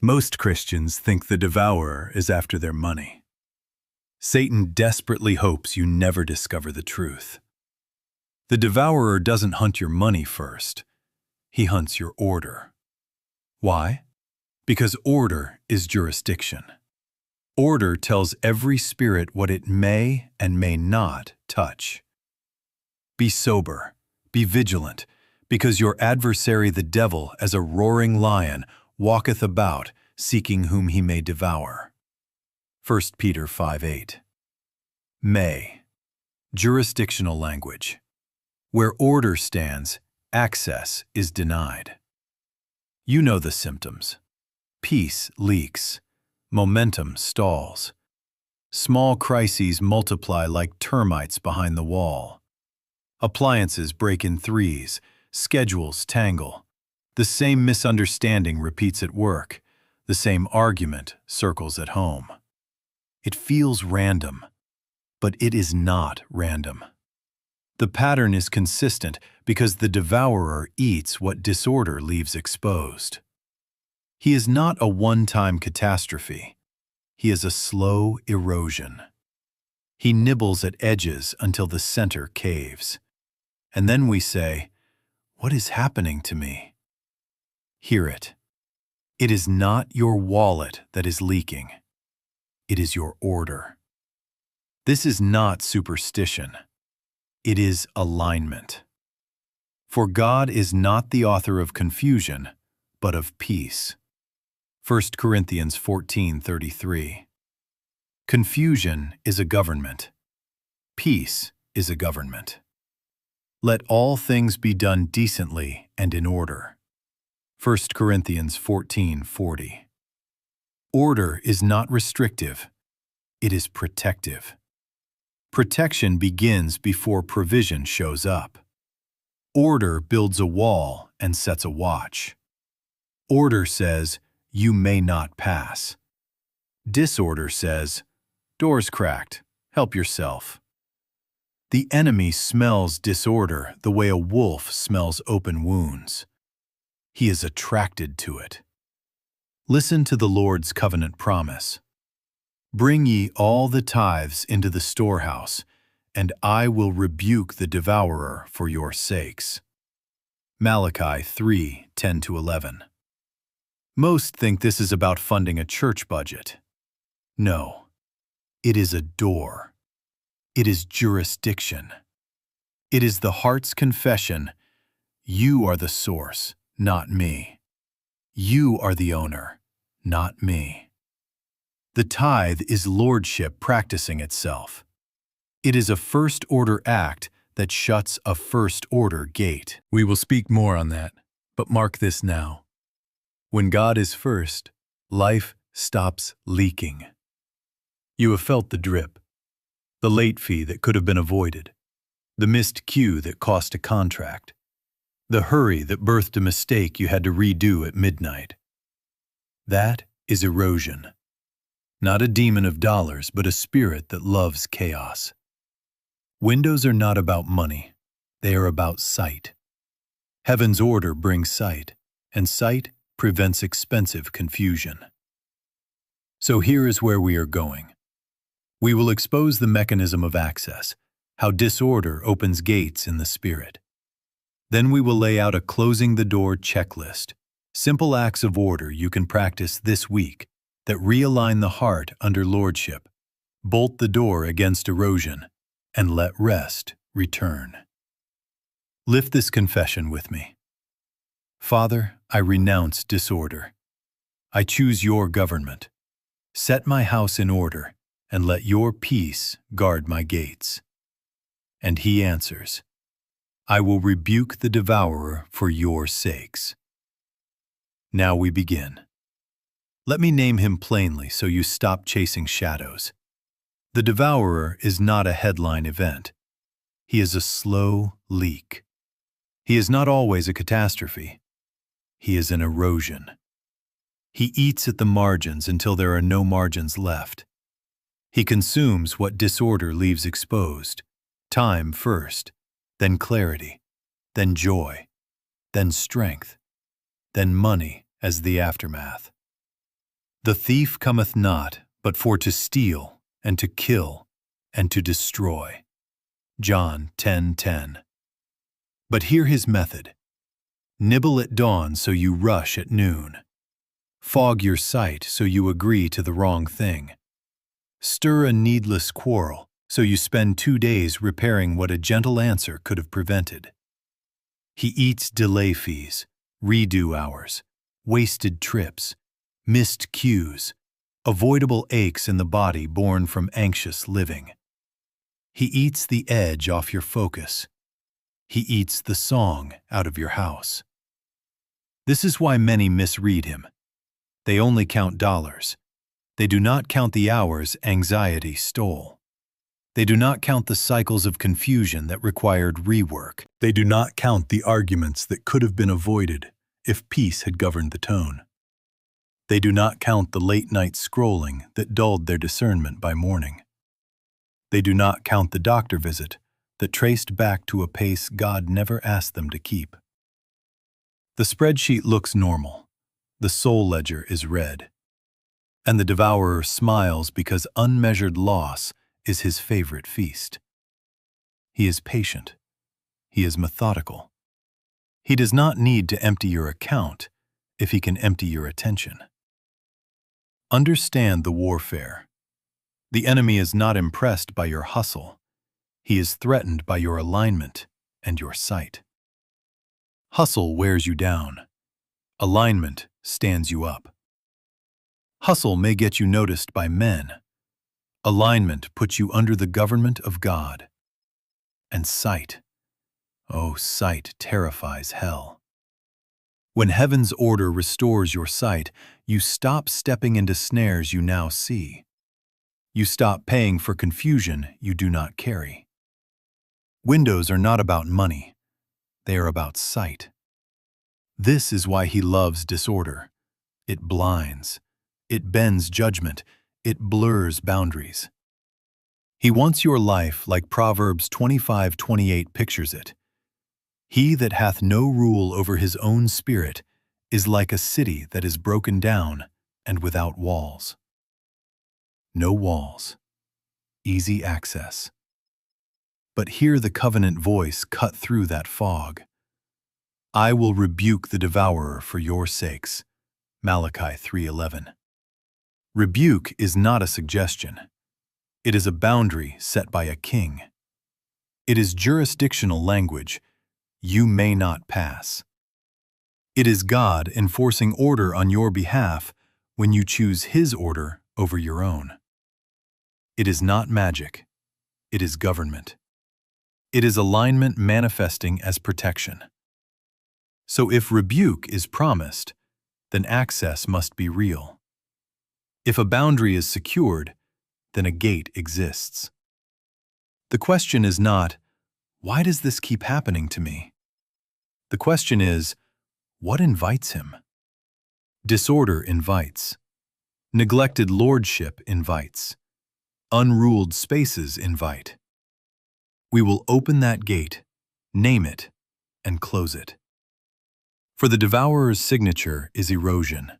Most Christians think the devourer is after their money. Satan desperately hopes you never discover the truth. The devourer doesn't hunt your money first. He hunts your order. Why? Because order is jurisdiction. Order tells every spirit what it may and may not touch. Be sober, be vigilant, because your adversary the devil, as a roaring lion, walketh about, seeking whom he may devour. 1 Peter 5:8. May. Jurisdictional language. Where order stands, access is denied. You know the symptoms. Peace leaks. Momentum stalls. Small crises multiply like termites behind the wall. Appliances break in threes. Schedules tangle. The same misunderstanding repeats at work. The same argument circles at home. It feels random, but it is not random. The pattern is consistent because the devourer eats what disorder leaves exposed. He is not a one-time catastrophe. He is a slow erosion. He nibbles at edges until the center caves. And then we say, "What is happening to me?" Hear it. It is not your wallet that is leaking. It is your order. This is not superstition. It is alignment. For God is not the author of confusion, but of peace. 1 Corinthians 14:33. Confusion is a government. Peace is a government. Let all things be done decently and in order. 1 Corinthians 14:40. Order is not restrictive. It is protective. Protection begins before provision shows up. Order builds a wall and sets a watch. Order says, "You may not pass." Disorder says, "Door's cracked. Help yourself." The enemy smells disorder the way a wolf smells open wounds. He is attracted to it. Listen to the Lord's covenant promise. "Bring ye all the tithes into the storehouse, and I will rebuke the devourer for your sakes." Malachi 3:10-11. Most think this is about funding a church budget. No, it is a door. It is jurisdiction. It is the heart's confession, "You are the source, not me. You are the owner, not me." The tithe is lordship practicing itself. It is a first-order act that shuts a first-order gate. We will speak more on that, but mark this now. When God is first, life stops leaking. You have felt the drip, the late fee that could have been avoided, the missed cue that cost a contract, the hurry that birthed a mistake you had to redo at midnight. That is erosion. Not a demon of dollars, but a spirit that loves chaos. Windows are not about money. They are about sight. Heaven's order brings sight, and sight prevents expensive confusion. So here is where we are going. We will expose the mechanism of access, how disorder opens gates in the spirit. Then we will lay out a closing the door checklist, simple acts of order you can practice this week that realign the heart under lordship, bolt the door against erosion, and let rest return. Lift this confession with me. Father, I renounce disorder. I choose your government. Set my house in order, and let your peace guard my gates. And he answers, I will rebuke the devourer for your sakes. Now we begin. Let me name him plainly so you stop chasing shadows. The devourer is not a headline event. He is a slow leak. He is not always a catastrophe. He is an erosion. He eats at the margins until there are no margins left. He consumes what disorder leaves exposed. Time first, then clarity, then joy, then strength, then money as the aftermath. The thief cometh not, but for to steal, and to kill, and to destroy. John 10:10. But hear his method. Nibble at dawn so you rush at noon. Fog your sight so you agree to the wrong thing. Stir a needless quarrel so you spend 2 days repairing what a gentle answer could have prevented. He eats delay fees, redo hours, wasted trips, missed cues, avoidable aches in the body born from anxious living. He eats the edge off your focus. He eats the song out of your house. This is why many misread him. They only count dollars. They do not count the hours anxiety stole. They do not count the cycles of confusion that required rework. They do not count the arguments that could have been avoided if peace had governed the tone. They do not count the late-night scrolling that dulled their discernment by morning. They do not count the doctor visit that traced back to a pace God never asked them to keep. The spreadsheet looks normal. The soul ledger is red. And the devourer smiles because unmeasured loss is his favorite feast. He is patient. He is methodical. He does not need to empty your account if he can empty your attention. Understand the warfare. The enemy is not impressed by your hustle. He is threatened by your alignment and your sight. Hustle wears you down. Alignment stands you up. Hustle may get you noticed by men. Alignment puts you under the government of God. And sight, oh, sight terrifies hell. When heaven's order restores your sight, you stop stepping into snares you now see. You stop paying for confusion you do not carry. Windows are not about money. They are about sight. This is why he loves disorder. It blinds. It bends judgment. It blurs boundaries. He wants your life like Proverbs 25:28 pictures it. He that hath no rule over his own spirit is like a city that is broken down and without walls. No walls. Easy access. But hear the covenant voice cut through that fog. I will rebuke the devourer for your sakes. Malachi 3:11. Rebuke is not a suggestion. It is a boundary set by a king. It is jurisdictional language. You may not pass. It is God enforcing order on your behalf when you choose his order over your own. It is not magic. It is government. It is alignment manifesting as protection. So if rebuke is promised, then access must be real. If a boundary is secured, then a gate exists. The question is not, why does this keep happening to me? The question is, what invites him? Disorder invites. Neglected lordship invites. Unruled spaces invite. We will open that gate, name it, and close it. For the devourer's signature is erosion.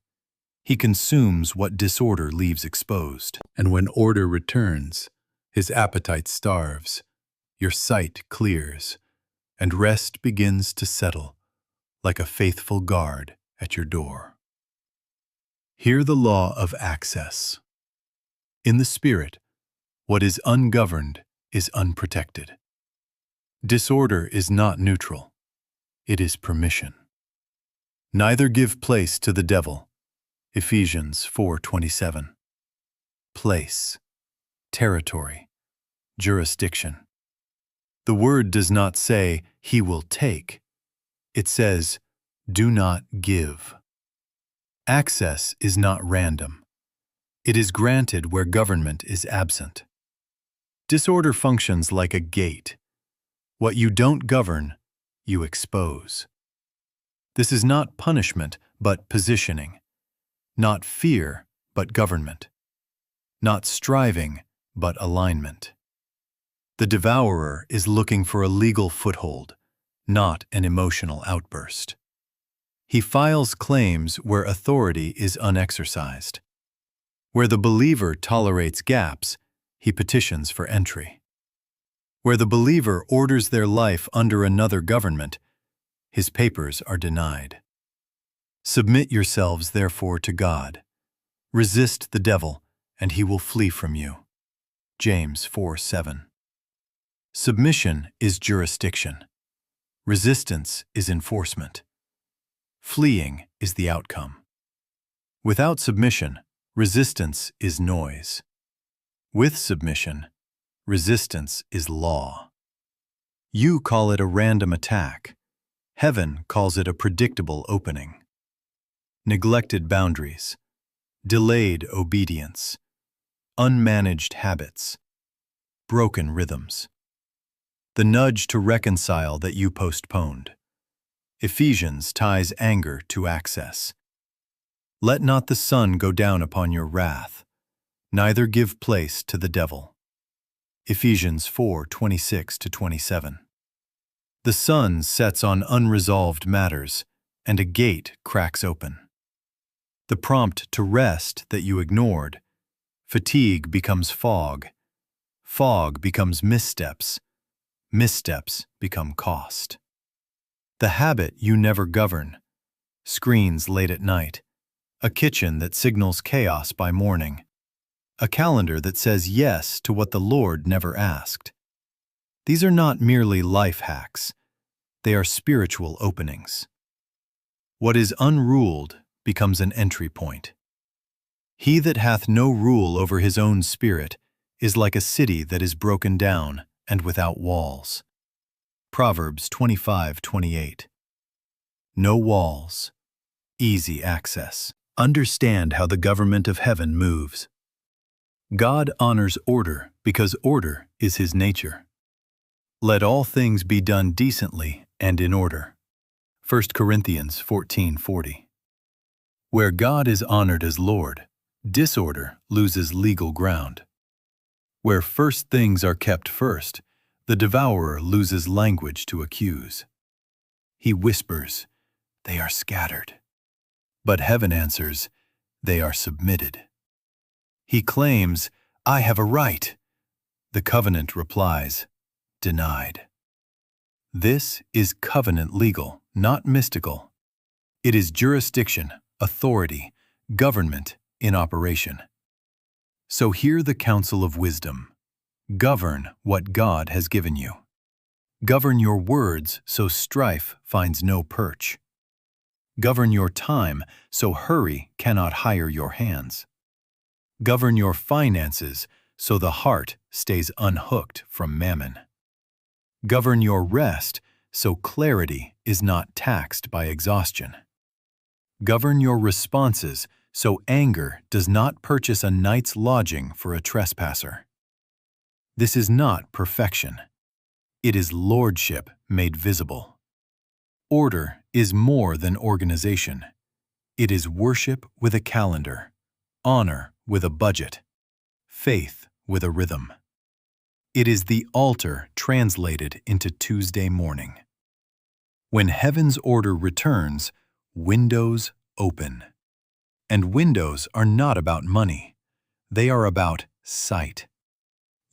He consumes what disorder leaves exposed. And when order returns, his appetite starves, your sight clears, and rest begins to settle like a faithful guard at your door. Hear the law of access. In the Spirit, what is ungoverned is unprotected. Disorder is not neutral. It is permission. Neither give place to the devil. Ephesians 4:27. Place, territory, jurisdiction. The word does not say, he will take. It says, do not give. Access is not random. It is granted where government is absent. Disorder functions like a gate. What you don't govern, you expose. This is not punishment, but positioning. Not fear, but government. Not striving, but alignment. The devourer is looking for a legal foothold, not an emotional outburst. He files claims where authority is unexercised. Where the believer tolerates gaps, he petitions for entry. Where the believer orders their life under another government, his papers are denied. Submit yourselves, therefore, to God. Resist the devil, and he will flee from you. James 4:7. Submission is jurisdiction. Resistance is enforcement. Fleeing is the outcome. Without submission, resistance is noise. With submission, resistance is law. You call it a random attack. Heaven calls it a predictable opening. Neglected boundaries, delayed obedience, unmanaged habits, broken rhythms. The nudge to reconcile that you postponed. Ephesians ties anger to access. Let not the sun go down upon your wrath, neither give place to the devil. Ephesians 4:26-27. The sun sets on unresolved matters, and a gate cracks open. The prompt to rest that you ignored, fatigue becomes fog, fog becomes missteps, missteps become cost. The habit you never govern, screens late at night, a kitchen that signals chaos by morning, a calendar that says yes to what the Lord never asked. These are not merely life hacks, they are spiritual openings. What is unruled becomes an entry point. He that hath no rule over his own spirit is like a city that is broken down and without walls. Proverbs 25:28. No walls, easy access. Understand how the government of heaven moves. God honors order because order is his nature. Let all things be done decently and in order. 1 Corinthians 14:40. Where God is honored as Lord, disorder loses legal ground. Where first things are kept first, the devourer loses language to accuse. He whispers, "They are scattered." But heaven answers, "They are submitted." He claims, "I have a right." The covenant replies, "Denied." This is covenant legal, not mystical. It is jurisdiction, authority, government in operation. So hear the counsel of wisdom. Govern what God has given you. Govern your words so strife finds no perch. Govern your time so hurry cannot hire your hands. Govern your finances so the heart stays unhooked from mammon. Govern your rest so clarity is not taxed by exhaustion. Govern your responses so anger does not purchase a night's lodging for a trespasser. This is not perfection. It is lordship made visible. Order is more than organization. It is worship with a calendar, honor with a budget, faith with a rhythm. It is the altar translated into Tuesday morning. When heaven's order returns, windows open. And windows are not about money. They are about sight.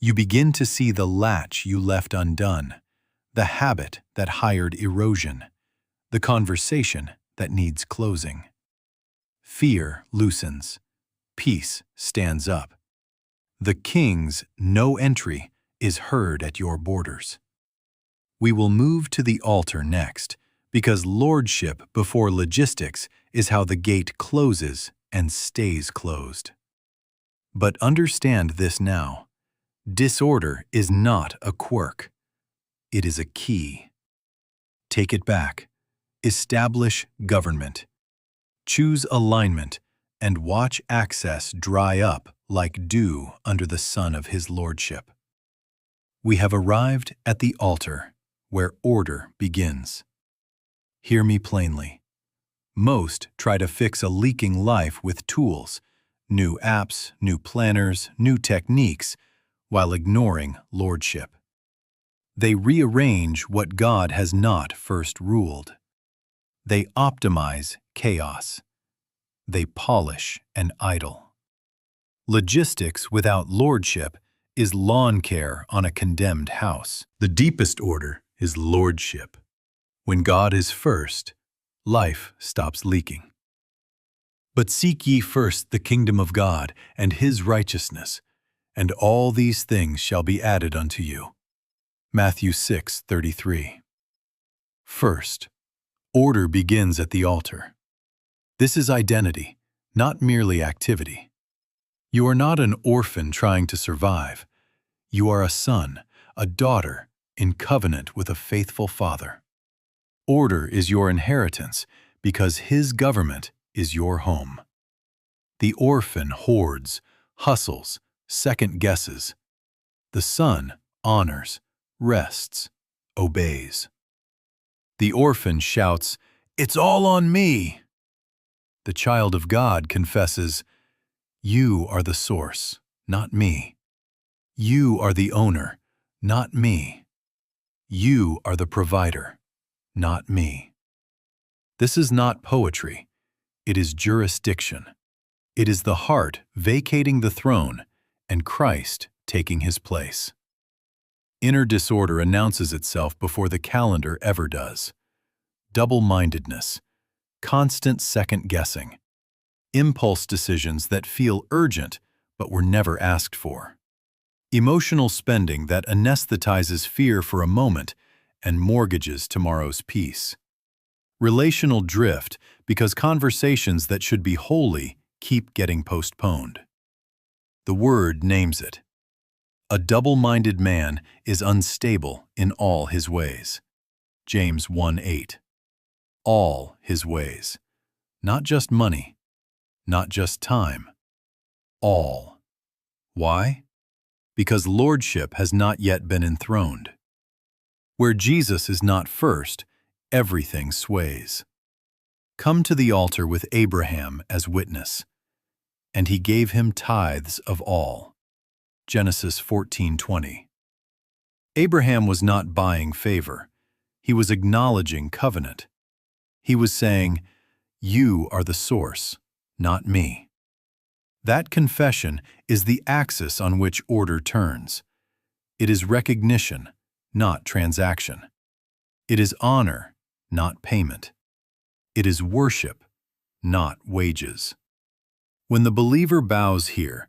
You begin to see the latch you left undone, the habit that hired erosion, the conversation that needs closing. Fear loosens. Peace stands up. The king's no entry is heard at your borders. We will move to the altar next, because lordship before logistics is how the gate closes and stays closed. But understand this now. Disorder is not a quirk. It is a key. Take it back. Establish government. Choose alignment and watch access dry up like dew under the sun of his lordship. We have arrived at the altar where order begins. Hear me plainly. Most try to fix a leaking life with tools, new apps, new planners, new techniques, while ignoring lordship. They rearrange what God has not first ruled. They optimize chaos. They polish an idol. Logistics without lordship is lawn care on a condemned house. The deepest order is lordship. When God is first, life stops leaking. But seek ye first the kingdom of God and his righteousness, and all these things shall be added unto you. Matthew 6:33. First, order begins at the altar. This is identity, not merely activity. You are not an orphan trying to survive. You are a son, a daughter, in covenant with a faithful father. Order is your inheritance because his government is your home. The orphan hoards, hustles, second guesses. The son honors, rests, obeys. The orphan shouts, "It's all on me!" The child of God confesses, "You are the source, not me. You are the owner, not me. You are the provider, not me." This is not poetry. It is jurisdiction. It is the heart vacating the throne and Christ taking his place. Inner disorder announces itself before the calendar ever does. Double-mindedness, constant second-guessing, impulse decisions that feel urgent but were never asked for, emotional spending that anesthetizes fear for a moment and mortgages tomorrow's peace, relational drift because conversations that should be holy keep getting postponed. The Word names it. A double-minded man is unstable in all his ways. James 1:8. All his ways. Not just money, not just time. All. Why? Because lordship has not yet been enthroned. Where Jesus is not first, everything sways. Come to the altar with Abraham as witness. And he gave him tithes of all. Genesis 14:20. Abraham was not buying favor. He was acknowledging covenant. He was saying, "You are the source, not me." That confession is the axis on which order turns. It is recognition, not transaction. It is honor, not payment. It is worship, not wages. When the believer bows here,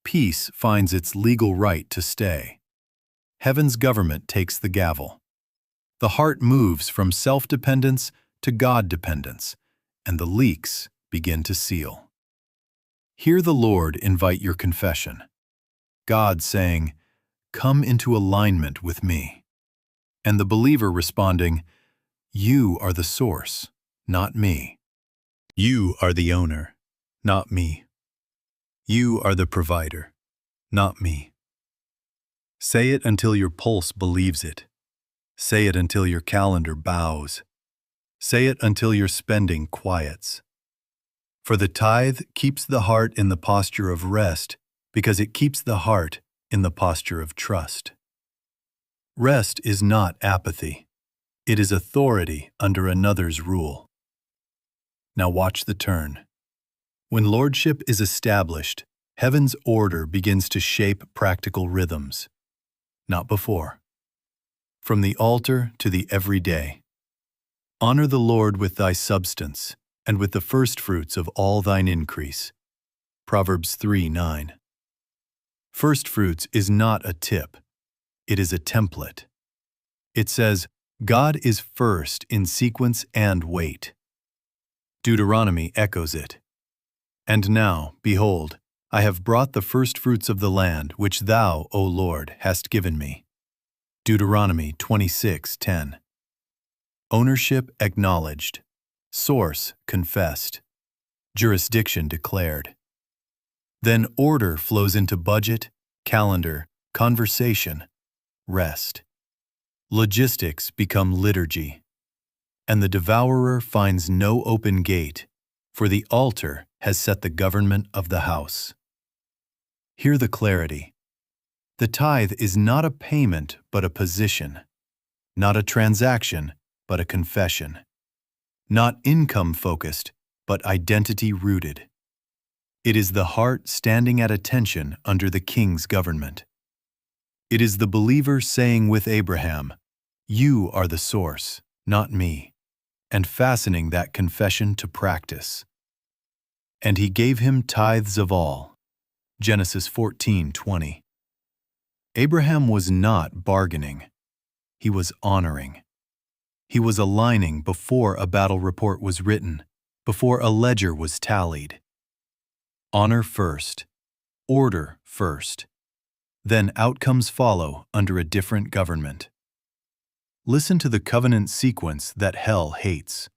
peace finds its legal right to stay. Heaven's government takes the gavel. The heart moves from self-dependence to God-dependence, and the leaks begin to seal. Hear the Lord invite your confession. God saying, "Come into alignment with me." And the believer responding, "You are the source, not me. You are the owner, not me. You are the provider, not me." Say it until your pulse believes it. Say it until your calendar bows. Say it until your spending quiets. For the tithe keeps the heart in the posture of rest because it keeps the heart in the posture of trust. Rest is not apathy. It is authority under another's rule. Now watch the turn. When lordship is established, heaven's order begins to shape practical rhythms. Not before. From the altar to the everyday. Honor the Lord with thy substance, and with the firstfruits of all thine increase. Proverbs 3:9. Firstfruits is not a tip. It is a template. It says, God is first in sequence and weight. Deuteronomy echoes it. And now, behold, I have brought the firstfruits of the land which thou, O Lord, hast given me. Deuteronomy 26:10. Ownership acknowledged. Source confessed. Jurisdiction declared. Then order flows into budget, calendar, conversation, rest. Logistics become liturgy. And the devourer finds no open gate, for the altar has set the government of the house. Hear the clarity. The tithe is not a payment but a position, not a transaction but a confession, not income-focused but identity-rooted. It is the heart standing at attention under the king's government. It is the believer saying with Abraham, "You are the source, not me," and fastening that confession to practice. And he gave him tithes of all. Genesis 14:20. Abraham was not bargaining. He was honoring. He was aligning before a battle report was written, before a ledger was tallied. Honor first, order first, then outcomes follow under a different government. Listen to the covenant sequence that hell hates.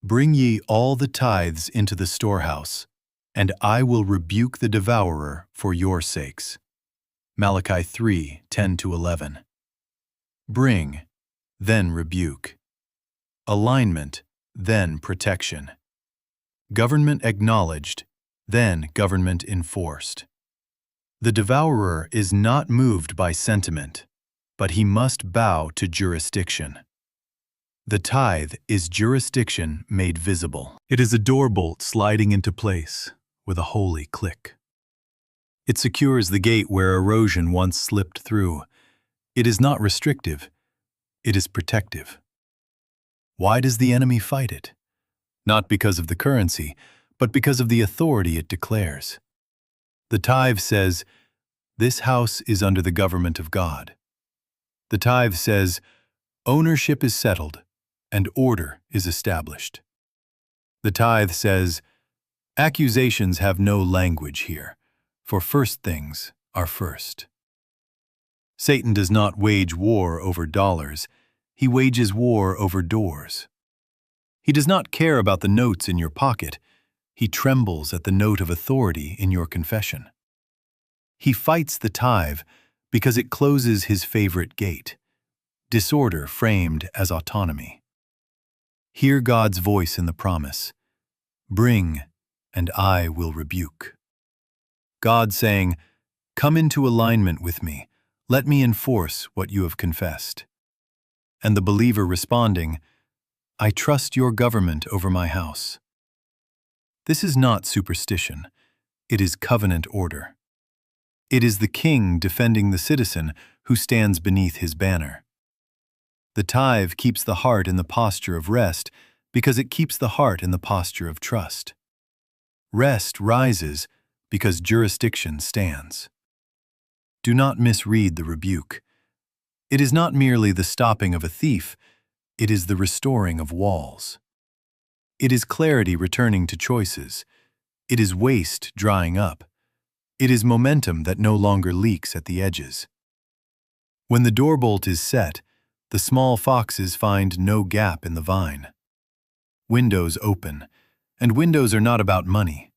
Bring ye all the tithes into the storehouse, and I will rebuke the devourer for your sakes. Malachi 3:10-11. Bring, then rebuke. Alignment, then protection. Government acknowledged, then government enforced. The devourer is not moved by sentiment, but he must bow to jurisdiction. The tithe is jurisdiction made visible. It is a doorbolt sliding into place with a holy click. It secures the gate where erosion once slipped through. It is not restrictive, it is protective. Why does the enemy fight it? Not because of the currency, but because of the authority it declares. The tithe says, "This house is under the government of God." The tithe says, "Ownership is settled and order is established." The tithe says, "Accusations have no language here, for first things are first." Satan does not wage war over dollars, he wages war over doors. He does not care about the notes in your pocket, he trembles at the note of authority in your confession. He fights the tithe because it closes his favorite gate, disorder framed as autonomy. Hear God's voice in the promise, "Bring, and I will rebuke." God saying, "Come into alignment with me, let me enforce what you have confessed." And the believer responding, "I trust your government over my house." This is not superstition, it is covenant order. It is the king defending the citizen who stands beneath his banner. The tithe keeps the heart in the posture of rest because it keeps the heart in the posture of trust. Rest rises because jurisdiction stands. Do not misread the rebuke. It is not merely the stopping of a thief, it is the restoring of walls. It is clarity returning to choices. It is waste drying up. It is momentum that no longer leaks at the edges. When the doorbolt is set, the small foxes find no gap in the vine. Windows open, and windows are not about money.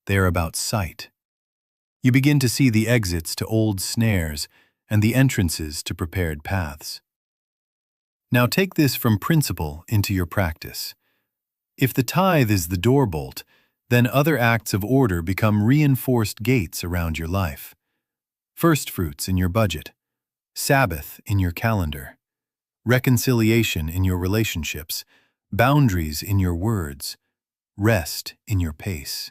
They are about sight. You begin to see the exits to old snares and the entrances to prepared paths. Now take this from principle into your practice. If the tithe is the doorbolt, then other acts of order become reinforced gates around your life. First fruits in your budget, Sabbath in your calendar, reconciliation in your relationships, boundaries in your words, rest in your pace.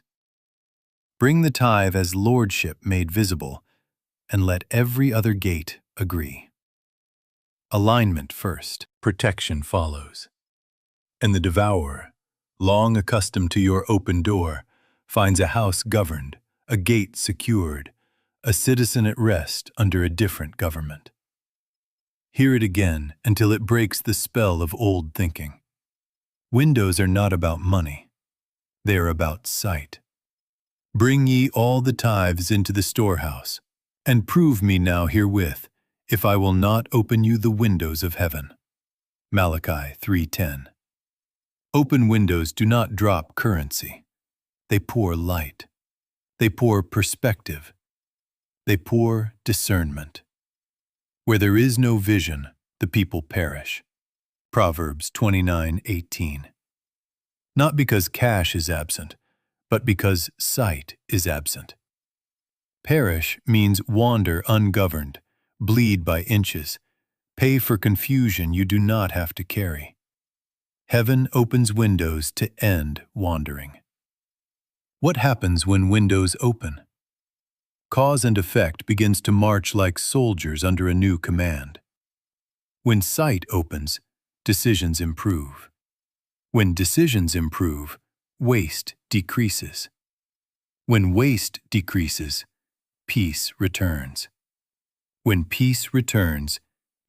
Bring the tithe as lordship made visible, and let every other gate agree. Alignment first, protection follows. And the devourer, long accustomed to your open door, finds a house governed, a gate secured, a citizen at rest under a different government. Hear it again until it breaks the spell of old thinking. Windows are not about money. They are about sight. Bring ye all the tithes into the storehouse, and prove me now herewith, if I will not open you the windows of heaven. Malachi 3:10. Open windows do not drop currency. They pour light. They pour perspective. They pour discernment. Where there is no vision, the people perish. Proverbs 29:18. Not because cash is absent, but because sight is absent. Perish means wander ungoverned, bleed by inches, pay for confusion you do not have to carry. Heaven opens windows to end wandering. What happens when windows open? Cause and effect begins to march like soldiers under a new command. When sight opens, decisions improve. When decisions improve, waste decreases. When waste decreases, peace returns. When peace returns,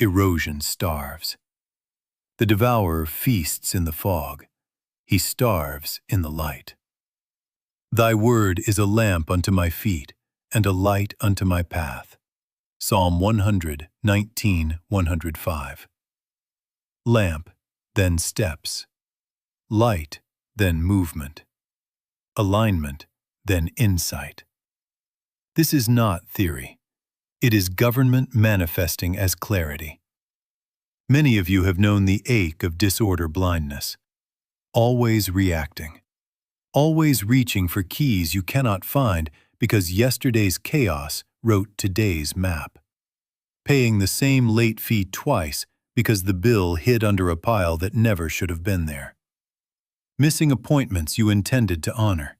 erosion starves. The devourer feasts in the fog. He starves in the light. Thy word is a lamp unto my feet and a light unto my path. Psalm 119, 105. Lamp, then steps. Light, then movement. Alignment, then insight. This is not theory. It is government manifesting as clarity. Many of you have known the ache of disorder blindness, always reacting, always reaching for keys you cannot find because yesterday's chaos wrote today's map, paying the same late fee twice because the bill hid under a pile that never should have been there, missing appointments you intended to honor,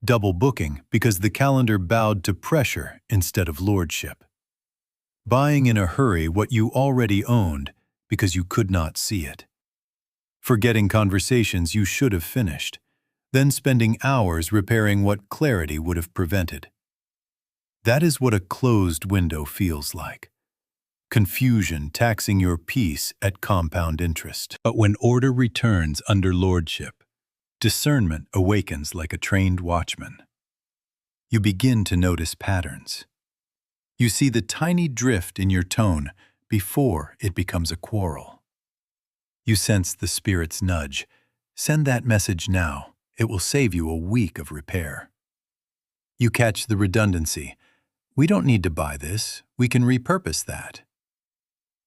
double booking because the calendar bowed to pressure instead of lordship, buying in a hurry what you already owned because you could not see it, forgetting conversations you should have finished, then spending hours repairing what clarity would have prevented. That is what a closed window feels like. Confusion taxing your peace at compound interest. But when order returns under lordship, discernment awakens like a trained watchman. You begin to notice patterns. You see the tiny drift in your tone before it becomes a quarrel. You sense the Spirit's nudge. Send that message now. It will save you a week of repair. You catch the redundancy. We don't need to buy this. We can repurpose that.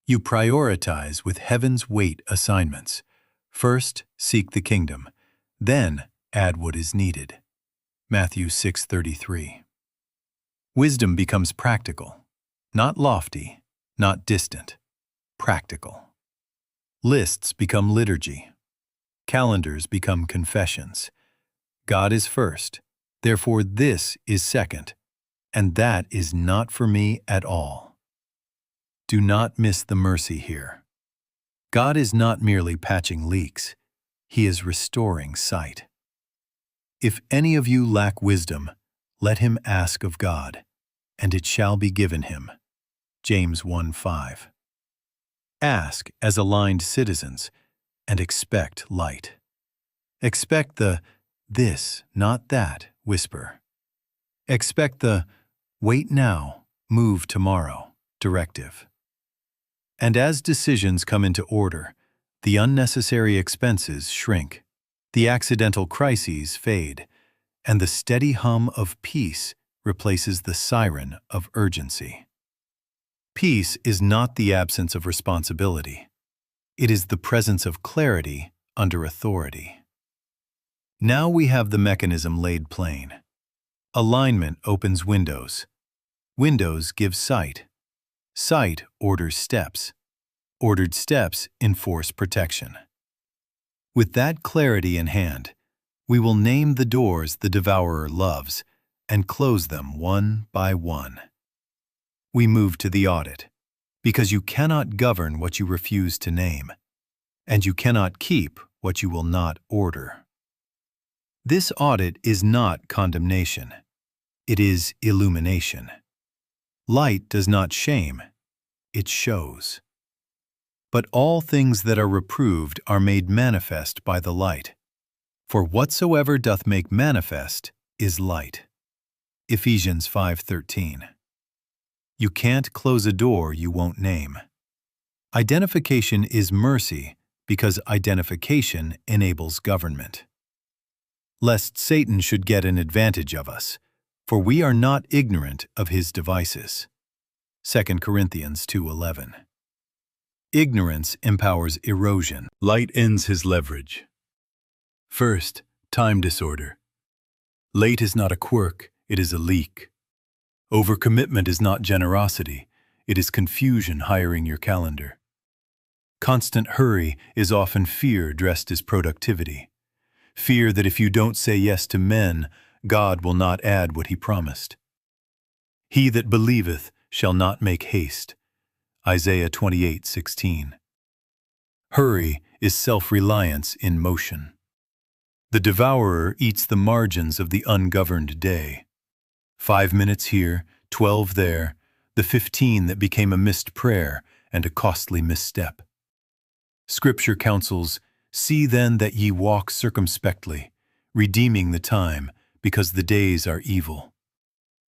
You prioritize with heaven's weight assignments. First, seek the kingdom. Then, add what is needed. Matthew 6:33. Wisdom becomes practical, not lofty, not distant, practical. Lists become liturgy. Calendars become confessions. God is first, therefore this is second, and that is not for me at all. Do not miss the mercy here. God is not merely patching leaks. He is restoring sight. If any of you lack wisdom, let him ask of God, and it shall be given him. James 1:5. Ask as aligned citizens, and expect light. Expect the "this, not that" whisper. Expect the "wait now, move tomorrow" directive. And as decisions come into order, the unnecessary expenses shrink, the accidental crises fade, and the steady hum of peace replaces the siren of urgency. Peace is not the absence of responsibility. It is the presence of clarity under authority. Now we have the mechanism laid plain. Alignment opens windows. Windows give sight. Sight orders steps. Ordered steps enforce protection. With that clarity in hand, we will name the doors the devourer loves and close them one by one. We move to the audit, because you cannot govern what you refuse to name, and you cannot keep what you will not order. This audit is not condemnation. It is illumination. Light does not shame, it shows. But all things that are reproved are made manifest by the light. For whatsoever doth make manifest is light. Ephesians 5:13. You can't close a door you won't name. Identification is mercy because identification enables government. Lest Satan should get an advantage of us, for we are not ignorant of his devices. 2 Corinthians 2:11. Ignorance empowers erosion. Light ends his leverage. First, time disorder. Late is not a quirk, it is a leak. Overcommitment is not generosity, it is confusion hiring your calendar. Constant hurry is often fear dressed as productivity. Fear that if you don't say yes to men, God will not add what he promised. He that believeth shall not make haste. Isaiah 28:16. Hurry is self-reliance in motion. The devourer eats the margins of the ungoverned day. 5 minutes here, 12 there, the 15 that became a missed prayer and a costly misstep. Scripture counsels, "See then that ye walk circumspectly, redeeming the time, because the days are evil."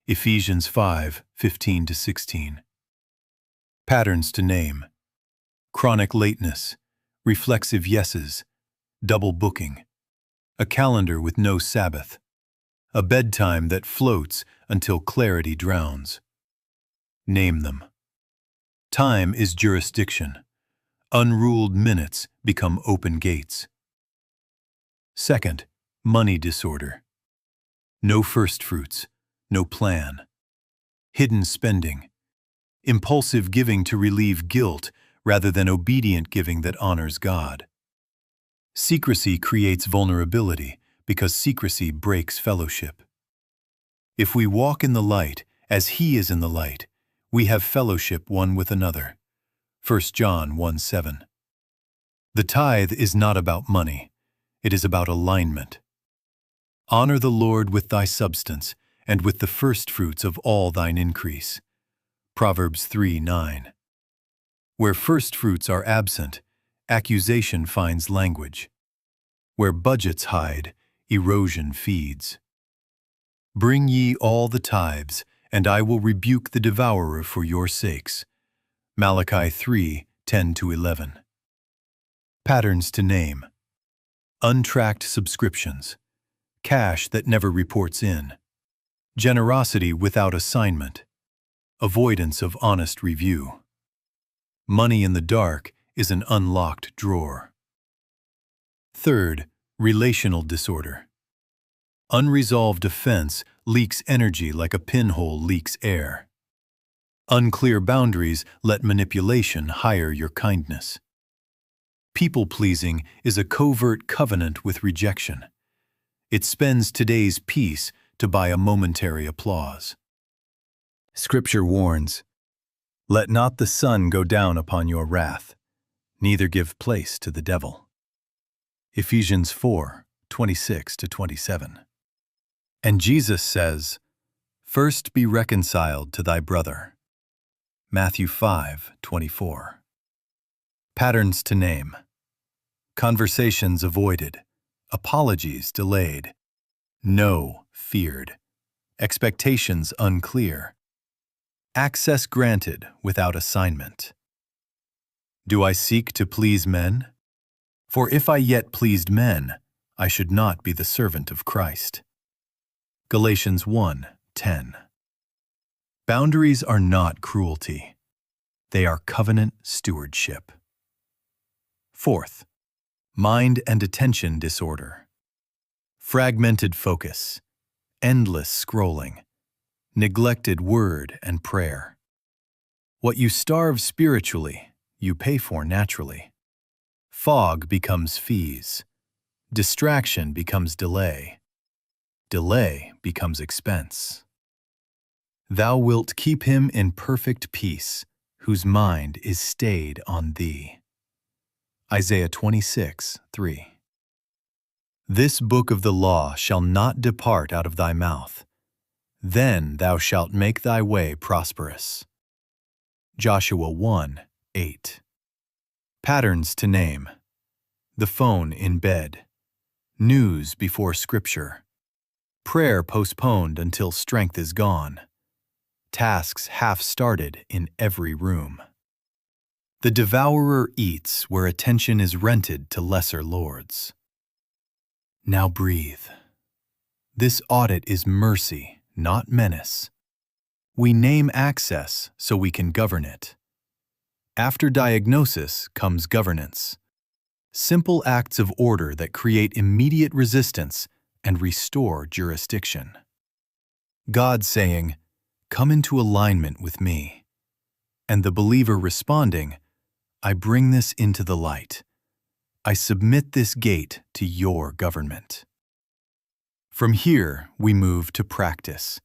Ephesians 5:15-16. Patterns to name: chronic lateness, reflexive yeses, double booking, a calendar with no Sabbath, a bedtime that floats until clarity drowns. Name them. Time is jurisdiction. Unruled minutes become open gates. Second, money disorder. No first fruits, no plan. Hidden spending. Impulsive giving to relieve guilt rather than obedient giving that honors God. Secrecy creates vulnerability because secrecy breaks fellowship. If we walk in the light as He is in the light, we have fellowship one with another. 1 John 1:7. The tithe is not about money. It is about alignment. Honor the Lord with thy substance and with the firstfruits of all thine increase. Proverbs 3:9. Where firstfruits are absent, accusation finds language. Where budgets hide, erosion feeds. Bring ye all the tithes, and I will rebuke the devourer for your sakes. Malachi 3:10-11. Patterns to name: untracked subscriptions, cash that never reports in, generosity without assignment, avoidance of honest review. Money in the dark is an unlocked drawer. Third, relational disorder. Unresolved offense leaks energy like a pinhole leaks air. Unclear boundaries let manipulation hire your kindness. People-pleasing is a covert covenant with rejection. It spends today's peace to buy a momentary applause. Scripture warns, "Let not the sun go down upon your wrath, neither give place to the devil." Ephesians 4:26-27. And Jesus says, "First be reconciled to thy brother." Matthew 5:24. Patterns to name: conversations avoided, apologies delayed, no feared, expectations unclear, access granted without assignment. Do I seek to please men? For if I yet pleased men, I should not be the servant of Christ. Galatians 1:10. Boundaries are not cruelty. They are covenant stewardship. Fourth, mind and attention disorder. Fragmented focus, endless scrolling, neglected word and prayer. What you starve spiritually, you pay for naturally. Fog becomes fees. Distraction becomes delay. Delay becomes expense. Thou wilt keep him in perfect peace, whose mind is stayed on thee. Isaiah 26:3. This book of the law shall not depart out of thy mouth. Then thou shalt make thy way prosperous. Joshua 1:8. Patterns to name: the phone in bed, news before Scripture, prayer postponed until strength is gone, tasks half-started in every room. The devourer eats where attention is rented to lesser lords. Now breathe. This audit is mercy, not menace. We name access so we can govern it. After diagnosis comes governance. Simple acts of order that create immediate resistance and restore jurisdiction. God saying, "Come into alignment with me," and the believer responding, "I bring this into the light. I submit this gate to your government. From here, we move to practice,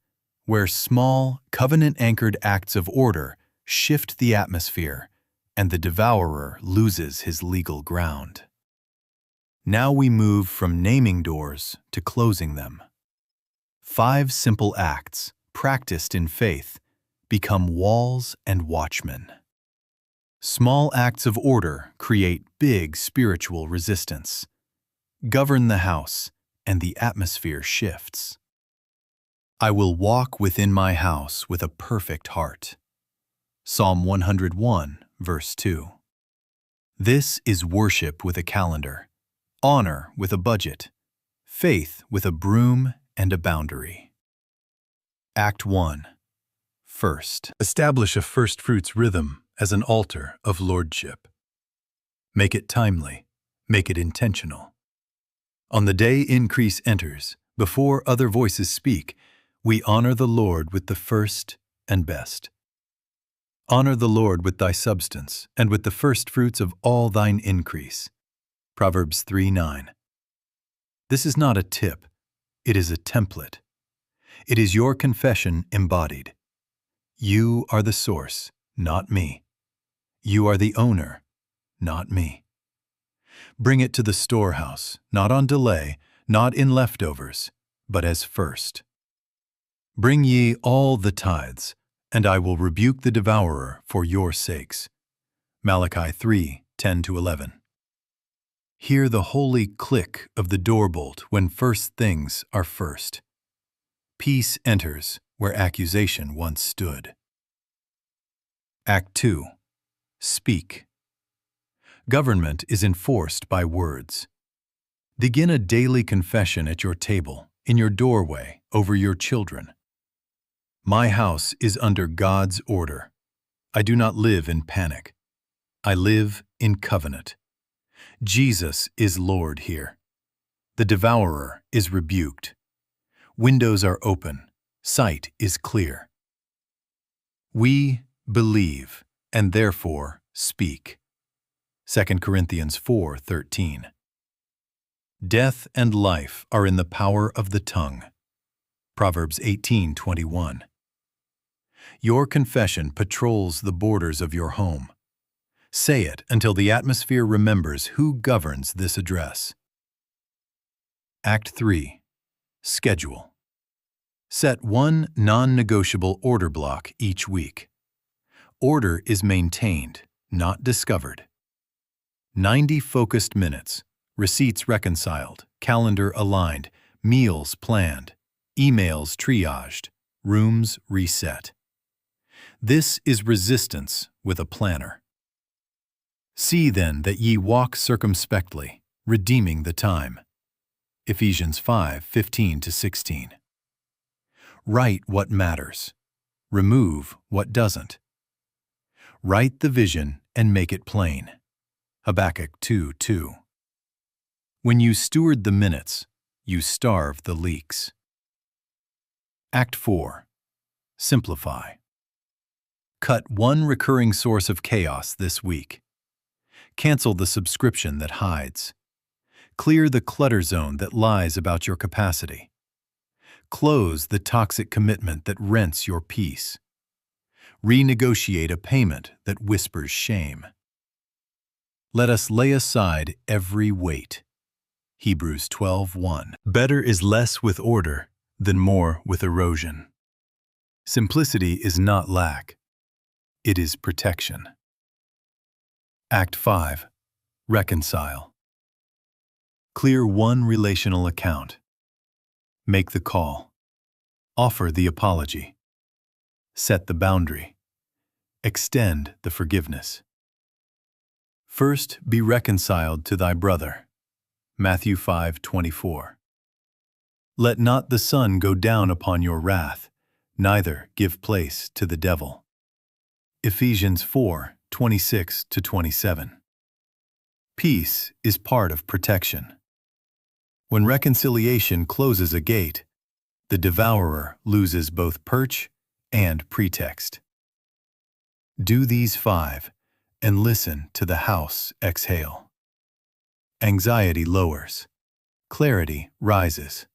where small, covenant-anchored acts of order shift the atmosphere, and the devourer loses his legal ground. Now we move from naming doors to closing them. 5 simple acts, practiced in faith, become walls and watchmen. Small acts of order create big spiritual resistance. Govern the house, and the atmosphere shifts. I will walk within my house with a perfect heart. Psalm 101, verse 2. This is worship with a calendar, honor with a budget, faith with a broom and a boundary. Act 1. First, establish a first fruits rhythm as an altar of lordship. Make it timely, make it intentional. On the day increase enters, before other voices speak, we honor the Lord with the first and best. Honor the Lord with thy substance, and with the first fruits of all thine increase. Proverbs 3:9. This is not a tip, it is a template. It is your confession embodied. You are the source, not me. You are the owner, not me. Bring it to the storehouse, not on delay, not in leftovers, but as first. Bring ye all the tithes, and I will rebuke the devourer for your sakes. Malachi 3:10-11. Hear the holy click of the doorbolt when first things are first. Peace enters where accusation once stood. Act 2. Speak. Government is enforced by words. Begin a daily confession at your table, in your doorway, over your children. My house is under God's order. I do not live in panic. I live in covenant. Jesus is Lord here. The devourer is rebuked. Windows are open. Sight is clear. We believe and therefore speak. 2 Corinthians 4:13. Death and life are in the power of the tongue. Proverbs 18:21. Your confession patrols the borders of your home. Say it until the atmosphere remembers who governs this address. Act 3. Schedule. Set one non-negotiable order block each week. Order is maintained, not discovered. 90 focused minutes, receipts reconciled, calendar aligned, meals planned, emails triaged, rooms reset. This is resistance with a planner. See then that ye walk circumspectly, redeeming the time. Ephesians 5:15-16. Write what matters. Remove what doesn't. Write the vision and make it plain. Habakkuk 2:2. When you steward the minutes, you starve the leaks. Act 4. Simplify. Cut one recurring source of chaos this week. Cancel the subscription that hides. Clear the clutter zone that lies about your capacity. Close the toxic commitment that rents your peace. Renegotiate a payment that whispers shame. Let us lay aside every weight. Hebrews 12:1. Better is less with order than more with erosion. Simplicity is not lack. It is protection. Act 5. Reconcile. Clear one relational account. Make the call. Offer the apology. Set the boundary. Extend the forgiveness. First be reconciled to thy brother. Matthew 5:24. Let not the sun go down upon your wrath, neither give place to the devil. Ephesians 4:26-27. Peace is part of protection. When reconciliation closes a gate, the devourer loses both perch and pretext. Do these 5 and listen to the house exhale. Anxiety lowers. Clarity rises.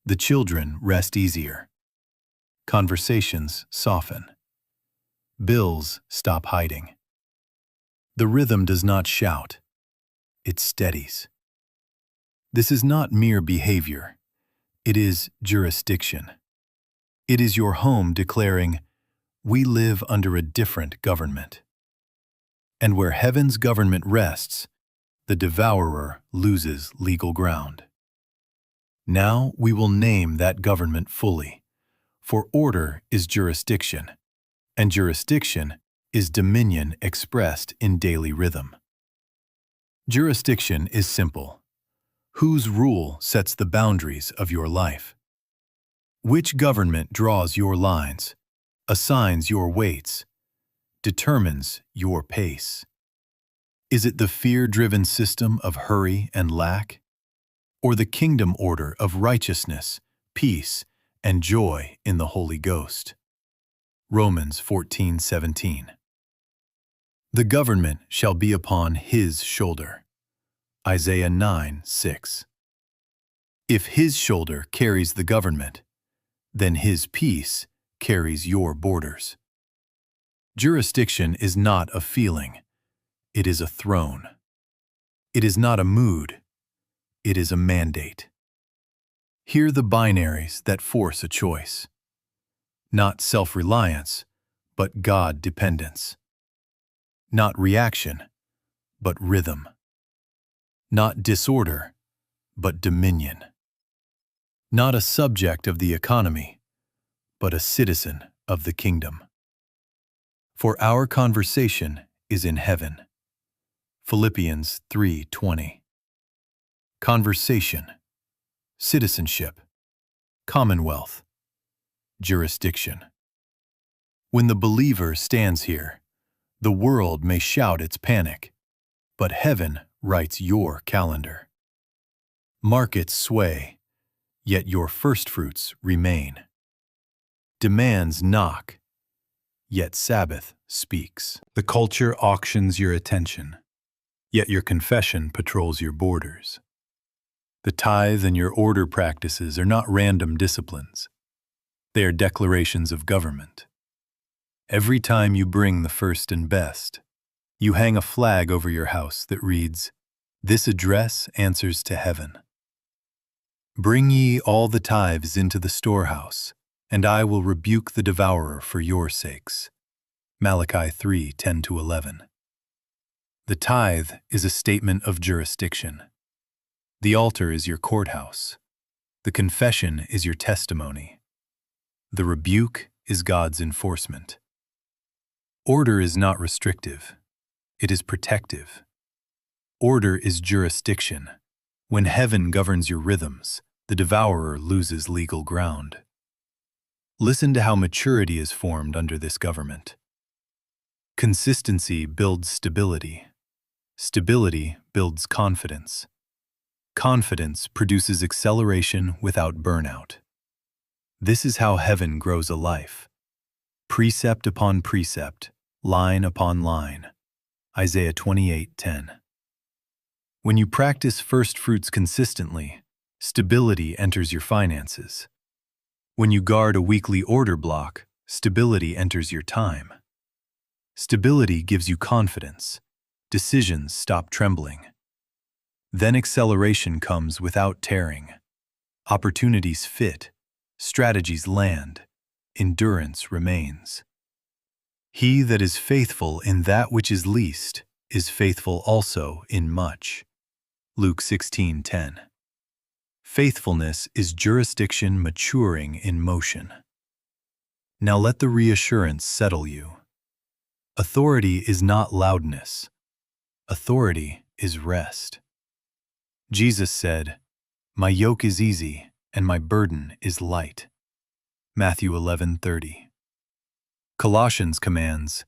The children rest easier. Conversations soften. Bills stop hiding. The rhythm does not shout. It steadies. This is not mere behavior. It is jurisdiction. It is your home declaring, "We live under a different government." And where heaven's government rests, the devourer loses legal ground. Now we will name that government fully, for order is jurisdiction, and jurisdiction is dominion expressed in daily rhythm. Jurisdiction is simple. Whose rule sets the boundaries of your life? Which government draws your lines, assigns your weights, determines your pace? Is it the fear-driven system of hurry and lack, or the kingdom order of righteousness, peace, and joy in the Holy Ghost? Romans 14:17. The government shall be upon his shoulder. Isaiah 9:6. If his shoulder carries the government, then his peace carries your borders. Jurisdiction is not a feeling, it is a throne. It is not a mood, it is a mandate. Hear the binaries that force a choice. Not self-reliance, but God-dependence. Not reaction, but rhythm. Not disorder, but dominion. Not a subject of the economy, but a citizen of the kingdom. For our conversation is in heaven. Philippians 3:20. Conversation, citizenship, commonwealth, jurisdiction. When the believer stands here, the world may shout its panic, but heaven writes your calendar. Markets sway, yet your firstfruits remain. Demands knock, yet Sabbath speaks. The culture auctions your attention, yet your confession patrols your borders. The tithe and your order practices are not random disciplines. They are declarations of government. Every time you bring the first and best, you hang a flag over your house that reads, "This address answers to heaven." Bring ye all the tithes into the storehouse, and I will rebuke the devourer for your sakes. Malachi 3:10-11. The tithe is a statement of jurisdiction. The altar is your courthouse. The confession is your testimony. The rebuke is God's enforcement. Order is not restrictive. It is protective. Order is jurisdiction. When heaven governs your rhythms, the devourer loses legal ground. Listen to how maturity is formed under this government. Consistency builds stability. Stability builds confidence. Confidence produces acceleration without burnout. This is how heaven grows a life. Precept upon precept, line upon line. Isaiah 28:10. When you practice first fruits consistently, stability enters your finances. When you guard a weekly order block, stability enters your time. Stability gives you confidence. Decisions stop trembling. Then acceleration comes without tearing. Opportunities fit, strategies land, endurance remains. He that is faithful in that which is least is faithful also in much. Luke 16:10. Faithfulness is jurisdiction maturing in motion. Now let the reassurance settle you. Authority is not loudness. Authority is rest. Jesus said, "My yoke is easy and my burden is light." Matthew 11:30. Colossians commands,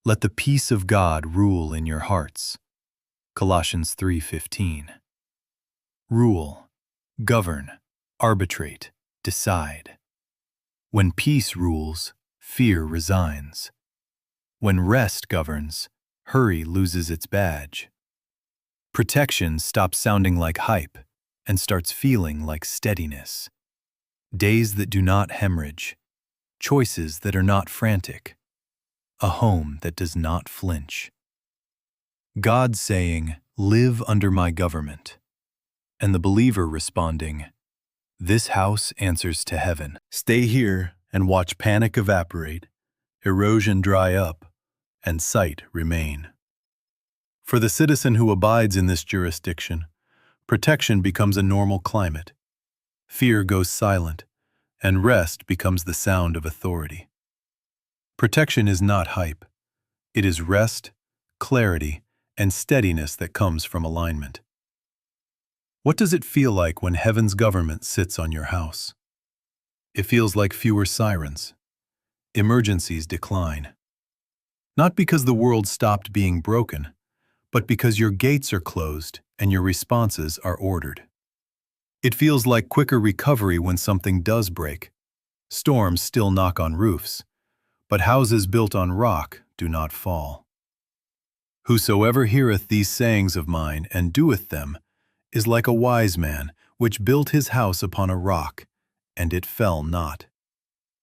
"Let the peace of God rule in your hearts." Colossians 3:15. Rule, govern, arbitrate, decide. When peace rules, fear resigns. When rest governs, hurry loses its badge. Protection stops sounding like hype and starts feeling like steadiness. Days that do not hemorrhage, choices that are not frantic, a home that does not flinch. God saying, "Live under my government," and the believer responding, "This house answers to heaven." Stay here and watch panic evaporate, erosion dry up, and sight remain. For the citizen who abides in this jurisdiction, protection becomes a normal climate. Fear goes silent, and rest becomes the sound of authority. Protection is not hype. It is rest, clarity, and steadiness that comes from alignment. What does it feel like when heaven's government sits on your house? It feels like fewer sirens. Emergencies decline. Not because the world stopped being broken, but because your gates are closed and your responses are ordered. It feels like quicker recovery when something does break. Storms still knock on roofs, but houses built on rock do not fall. Whosoever heareth these sayings of mine and doeth them is like a wise man which built his house upon a rock, and it fell not.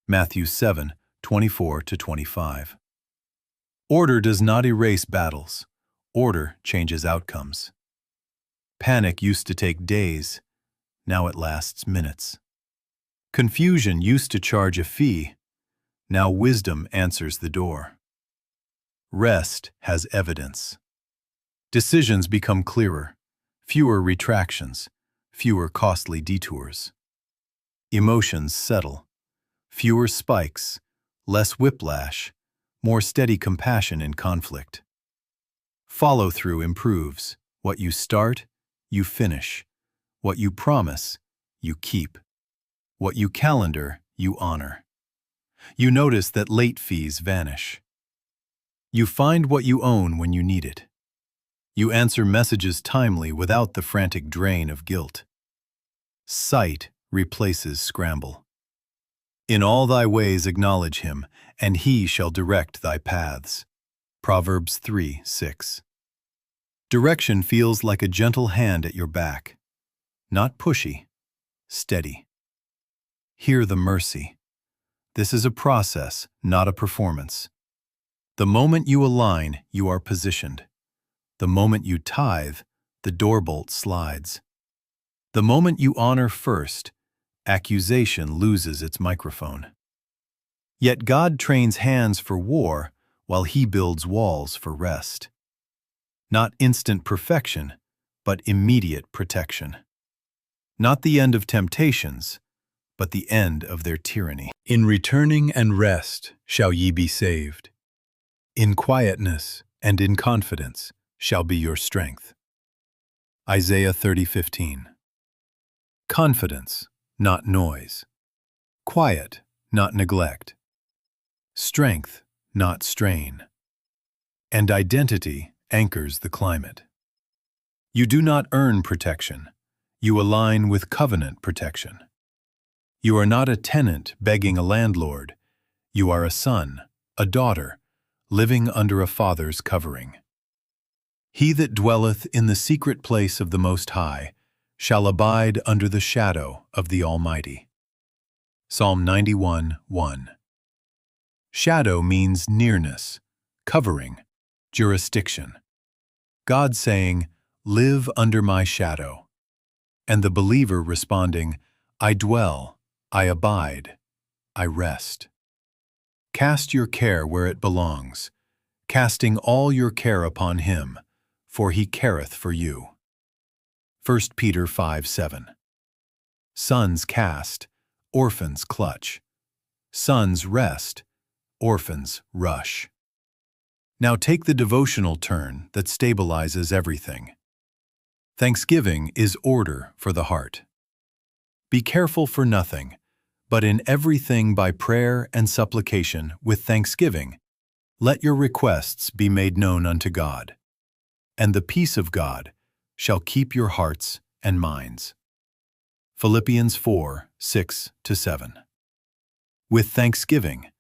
Matthew 7:24-25. Order does not erase battles. Order changes outcomes. Panic used to take days. Now it lasts minutes. Confusion used to charge a fee. Now wisdom answers the door. Rest has evidence. Decisions become clearer, fewer retractions, fewer costly detours. Emotions settle, fewer spikes, less whiplash, more steady compassion in conflict. Follow-through improves. What you start, you finish. What you promise, you keep. What you calendar, you honor. You notice that late fees vanish. You find what you own when you need it. You answer messages timely without the frantic drain of guilt. Sight replaces scramble. In all thy ways acknowledge him, and he shall direct thy paths. Proverbs 3:6. Direction feels like a gentle hand at your back. Not pushy, steady. Hear the mercy. This is a process, not a performance. The moment you align, you are positioned. The moment you tithe, the doorbolt slides. The moment you honor first, accusation loses its microphone. Yet God trains hands for war while he builds walls for rest. Not instant perfection, but immediate protection. Not the end of temptations, but the end of their tyranny. In returning and rest shall ye be saved. In quietness and in confidence shall be your strength. Isaiah 30:15. Confidence, not noise. Quiet, not neglect. Strength, not strain. And identity anchors the climate. You do not earn protection. You align with covenant protection. You are not a tenant begging a landlord. You are a son, a daughter, living under a father's covering. He that dwelleth in the secret place of the Most High shall abide under the shadow of the Almighty. Psalm 91:1. Shadow means nearness, covering, jurisdiction. God saying, "Live under my shadow," and the believer responding, "I dwell, I abide, I rest." Cast your care where it belongs, casting all your care upon him, for he careth for you. 1 Peter 5:7. Sons cast, orphans clutch. Sons rest, orphans rush. Now take the devotional turn that stabilizes everything. Thanksgiving is order for the heart. Be careful for nothing, but in everything by prayer and supplication with thanksgiving, let your requests be made known unto God. And the peace of God shall keep your hearts and minds. Philippians 4:6-7. With thanksgiving,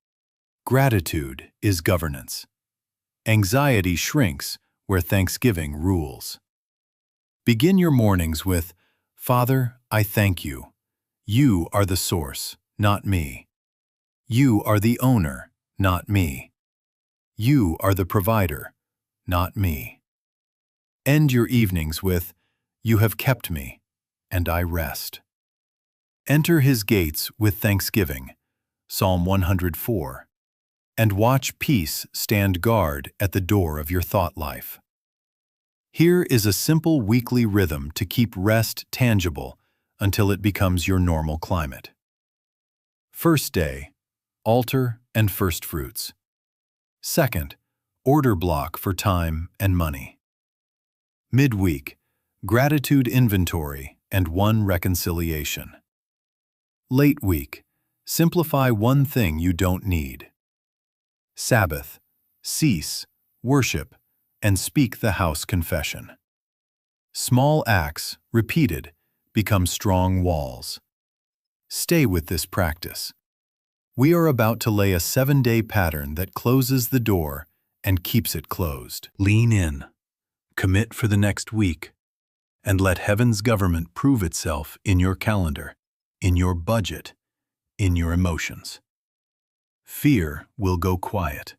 gratitude is governance. Anxiety shrinks where thanksgiving rules. Begin your mornings with, "Father, I thank you. You are the source, not me. You are the owner, not me. You are the provider, not me." End your evenings with, "You have kept me, and I rest." Enter his gates with thanksgiving, Psalm 104, and watch peace stand guard at the door of your thought life. Here is a simple weekly rhythm to keep rest tangible until it becomes your normal climate. First day, altar and first fruits. Second, order block for time and money. Midweek, gratitude inventory and one reconciliation. Late week, simplify one thing you don't need. Sabbath, cease, worship, and speak the house confession. Small acts, repeated, become strong walls. Stay with this practice. We are about to lay a 7-day pattern that closes the door and keeps it closed. Lean in, commit for the next week, and let heaven's government prove itself in your calendar, in your budget, in your emotions. Fear will go quiet.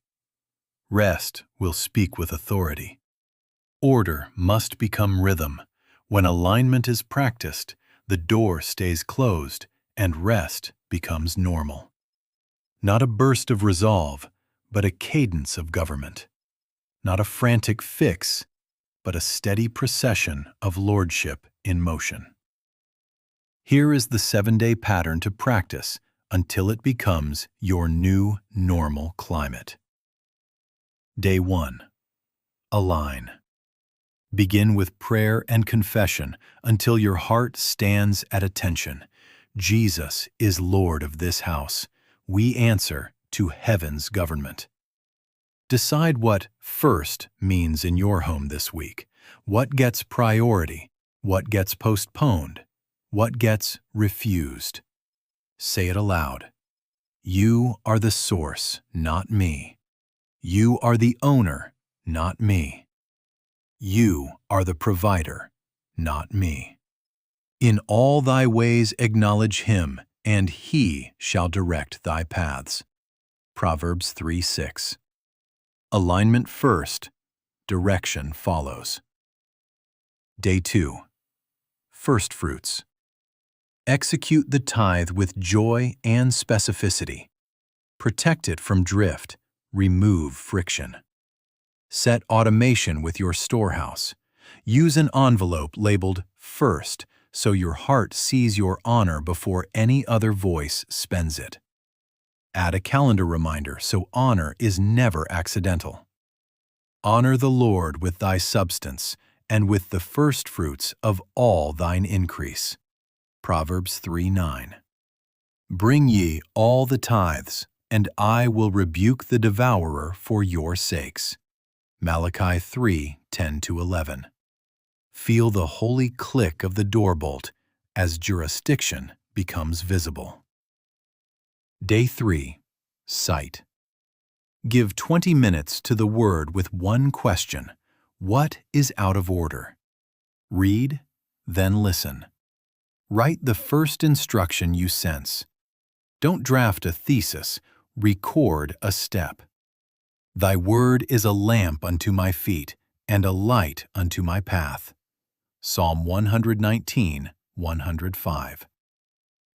Rest will speak with authority. Order must become rhythm. When alignment is practiced, the door stays closed and rest becomes normal. Not a burst of resolve, but a cadence of government. Not a frantic fix, but a steady procession of lordship in motion. Here is the 7-day pattern to practice until it becomes your new normal climate. Day 1. Align. Begin with prayer and confession until your heart stands at attention. Jesus is Lord of this house. We answer to heaven's government. Decide what first means in your home this week. What gets priority? What gets postponed? What gets refused? Say it aloud. You are the source, not me. You are the owner, not me. You are the provider, not me. In all thy ways acknowledge him, and he shall direct thy paths. Proverbs 3:6. Alignment first, direction follows. Day 2. First fruits. Execute the tithe with joy and specificity. Protect it from drift. Remove friction. Set automation with your storehouse. Use an envelope labeled First so your heart sees your honor before any other voice spends it. Add a calendar reminder so honor is never accidental. Honor the Lord with thy substance and with the first fruits of all thine increase. Proverbs 3:9. Bring ye all the tithes, and I will rebuke the devourer for your sakes. Malachi 3:10-11. Feel the holy click of the doorbolt as jurisdiction becomes visible. Day 3. Sight. Give 20 minutes to the Word with one question. What is out of order? Read, then listen. Write the first instruction you sense. Don't draft a thesis. Record a step. Thy word is a lamp unto my feet, and a light unto my path. Psalm 119:105.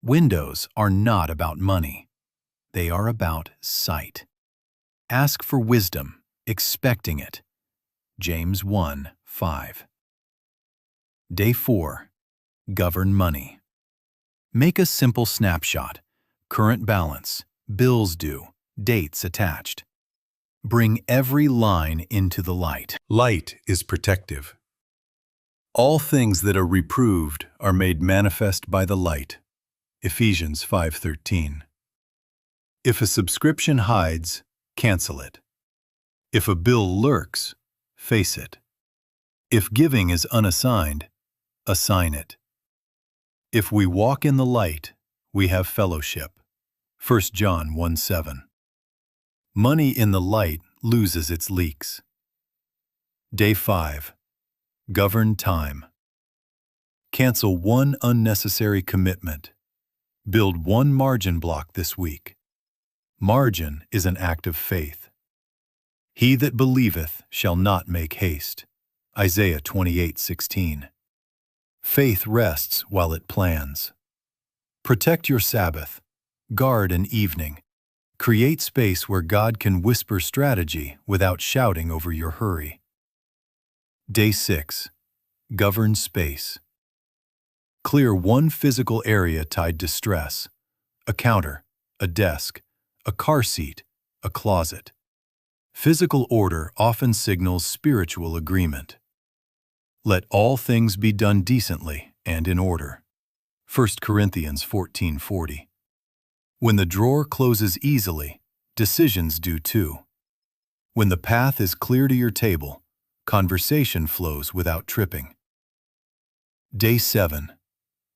Windows are not about money. They are about sight. Ask for wisdom, expecting it. James 1:5. Day 4. Govern money. Make a simple snapshot. Current balance, bills due, dates attached. Bring every line into the light. Light is protective. All things that are reproved are made manifest by the light. Ephesians 5:13. If a subscription hides, cancel it. If a bill lurks, face it. If giving is unassigned, assign it. If we walk in the light, we have fellowship. 1 John 1:7. Money in the light loses its leaks. Day 5. Govern time. Cancel one unnecessary commitment. Build one margin block this week. Margin is an act of faith. He that believeth shall not make haste. Isaiah 28:16. Faith rests while it plans. Protect your Sabbath. Guard an evening. Create space where God can whisper strategy without shouting over your hurry. Day 6. Govern space. Clear one physical area tied to stress: a counter, a desk, a car seat, a closet. Physical order often signals spiritual agreement. Let all things be done decently and in order. 1 Corinthians 14:40. When the drawer closes easily, decisions do too. When the path is clear to your table, conversation flows without tripping. Day 7.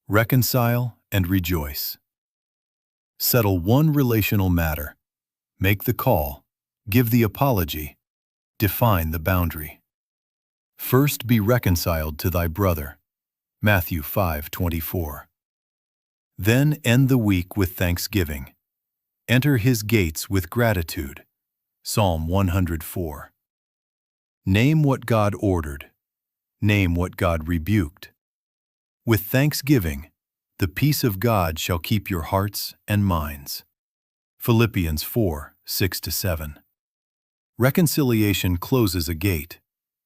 Reconcile and rejoice. Settle one relational matter. Make the call, give the apology, define the boundary. First be reconciled to thy brother. Matthew 5:24. Then end the week with thanksgiving. Enter his gates with gratitude. Psalm 104. Name what God ordered. Name what God rebuked. With thanksgiving, the peace of God shall keep your hearts and minds. Philippians 4:6-7. Reconciliation closes a gate.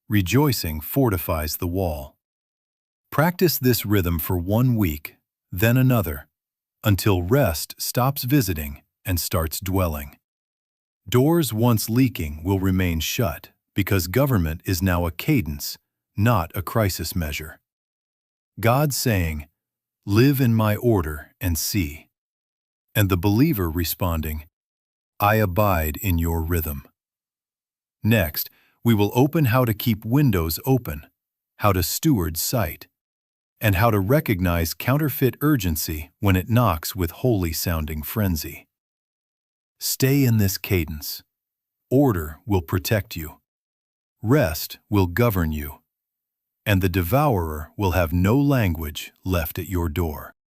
Rejoicing fortifies the wall. Practice this rhythm for 1 week, then another, until rest stops visiting and starts dwelling. Doors once leaking will remain shut because government is now a cadence, not a crisis measure. God saying, "Live in my order and see." And the believer responding, "I abide in your rhythm." Next, we will open how to keep windows open, how to steward sight, and how to recognize counterfeit urgency when it knocks with holy-sounding frenzy. Stay in this cadence. Order will protect you. Rest will govern you. And the devourer will have no language left at your door.